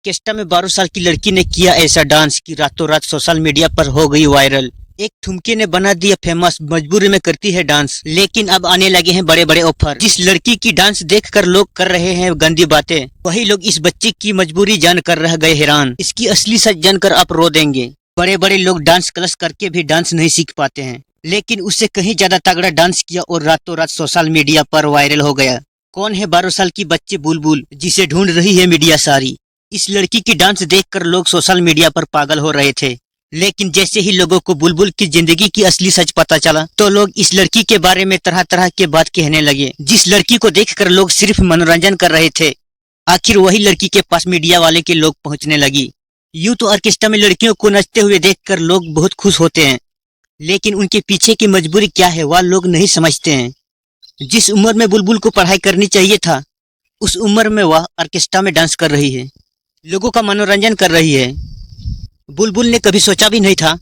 Orchestra में 12 साल की लड़की ने किया ऐसा डांस कि रातों रात सोशल मीडिया पर हो गई वायरल। एक ठुमके ने बना दिया फेमस, मजबूरी में करती है डांस। लेकिन अब आने लगे हैं बड़े बड़े ऑफर। जिस लड़की की डांस देखकर लोग कर रहे हैं गंदी बातें, वही लोग इस बच्ची की मजबूरी जानकर रह गए हैरान। इसकी असली सच जानकर आप रो देंगे। बड़े बड़े लोग डांस क्लास करके भी डांस नहीं सीख पाते हैं, लेकिन उससे कहीं ज्यादा तगड़ा डांस किया और रातों रात सोशल मीडिया पर वायरल हो गया। कौन है 12 साल की बच्ची बुलबुल, जिसे ढूंढ रही है मीडिया सारी। इस लड़की की डांस देखकर लोग सोशल मीडिया पर पागल हो रहे थे, लेकिन जैसे ही लोगों को बुलबुल की जिंदगी की असली सच पता चला तो लोग इस लड़की के बारे में तरह तरह के बात कहने लगे। जिस लड़की को देखकर लोग सिर्फ मनोरंजन कर रहे थे, आखिर वही लड़की के पास मीडिया वाले के लोग पहुंचने लगी। यूं तो ऑर्केस्ट्रा में लड़कियों को नचते हुए देखकर लोग बहुत खुश होते हैं, लेकिन उनके पीछे की मजबूरी क्या है वह लोग नहीं समझते हैं। जिस उम्र में बुलबुल को पढ़ाई करनी चाहिए था, उस उम्र में वह ऑर्केस्ट्रा में डांस कर रही है, लोगों का मनोरंजन कर रही है। बुलबुल ने कभी सोचा भी नहीं था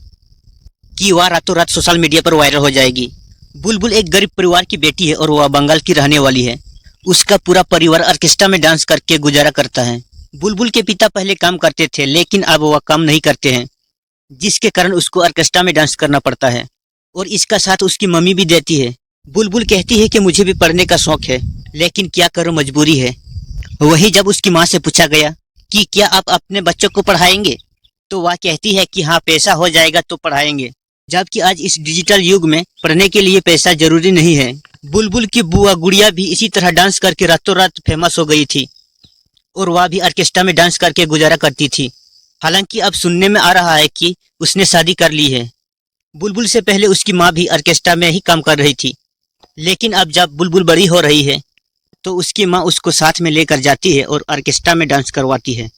कि वह रातों रात सोशल मीडिया पर वायरल हो जाएगी। बुलबुल एक गरीब परिवार की बेटी है और वह बंगाल की रहने वाली है। उसका पूरा परिवार ऑर्केस्ट्रा में डांस करके गुजारा करता है। बुलबुल के पिता पहले काम करते थे, लेकिन अब वह काम नहीं करते हैं, जिसके कारण उसको ऑर्केस्ट्रा में डांस करना पड़ता है और इसका साथ उसकी मम्मी भी देती है। बुलबुल कहती है कि मुझे भी पढ़ने का शौक है, लेकिन क्या करूं, मजबूरी है। वही जब उसकी माँ से पूछा गया कि क्या आप अपने बच्चों को पढ़ाएंगे, तो वह कहती है कि हाँ, पैसा हो जाएगा तो पढ़ाएंगे। जबकि आज इस डिजिटल युग में पढ़ने के लिए पैसा जरूरी नहीं है। बुलबुल की बुआ गुड़िया भी इसी तरह डांस करके रातों रात फेमस हो गई थी और वह भी ऑर्केस्ट्रा में डांस करके गुजारा करती थी। हालांकि अब सुनने में आ रहा है कि उसने शादी कर ली है। बुलबुल से पहले उसकी माँ भी ऑर्केस्ट्रा में ही काम कर रही थी, लेकिन अब जब बुलबुल बड़ी हो रही है तो उसकी माँ उसको साथ में लेकर जाती है और ऑर्केस्ट्रा में डांस करवाती है।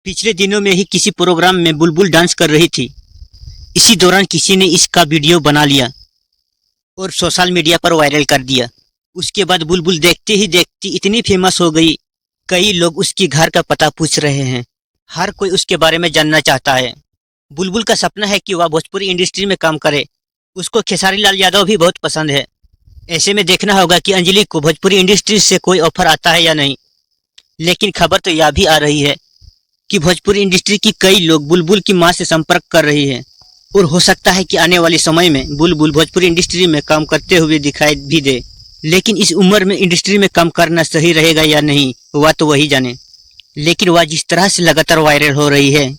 पिछले दिनों में ही किसी प्रोग्राम में बुलबुल डांस कर रही थी। इसी दौरान किसी ने इसका वीडियो बना लिया और सोशल मीडिया पर वायरल कर दिया। उसके बाद बुलबुल देखते ही देखती इतनी फेमस हो गई, कई लोग उसके घर का पता पूछ रहे हैं। हर कोई उसके बारे में जानना चाहता है। बुलबुल का सपना है कि वह भोजपुरी इंडस्ट्री में काम करे। उसको खेसारी लाल यादव भी बहुत पसंद है। ऐसे में देखना होगा कि अंजलि को भोजपुरी इंडस्ट्री से कोई ऑफर आता है या नहीं। लेकिन खबर तो यह भी आ रही है कि भोजपुरी इंडस्ट्री की कई लोग बुलबुल की मां से संपर्क कर रही है और हो सकता है कि आने वाले समय में बुलबुल भोजपुरी इंडस्ट्री में काम करते हुए दिखाई भी दे। लेकिन इस उम्र में इंडस्ट्री में काम करना सही रहेगा या नहीं, वह तो वही जाने। लेकिन वह जिस तरह से लगातार वायरल हो रही है,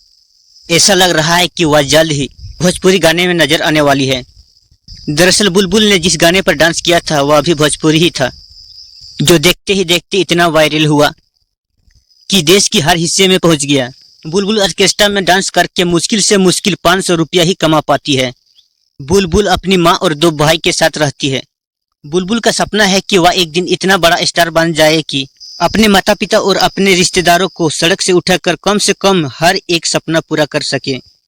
ऐसा लग रहा है कि वह जल्द ही भोजपुरी गाने में नजर आने वाली है। दरअसल बुलबुल ने जिस गाने पर डांस किया था वह भी भोजपुरी ही था, जो देखते ही देखते इतना वायरल हुआ कि देश की हर हिस्से में पहुंच गया। बुलबुल ऑर्केस्ट्रा में डांस करके मुश्किल से मुश्किल 500 रुपया ही कमा पाती है। बुलबुल अपनी माँ और 2 भाई के साथ रहती है। बुलबुल का सपना है कि वह एक दिन इतना बड़ा स्टार बन जाए कि अपने माता पिता और अपने रिश्तेदारों को सड़क से उठाकर कम से कम हर एक सपना पूरा कर सके।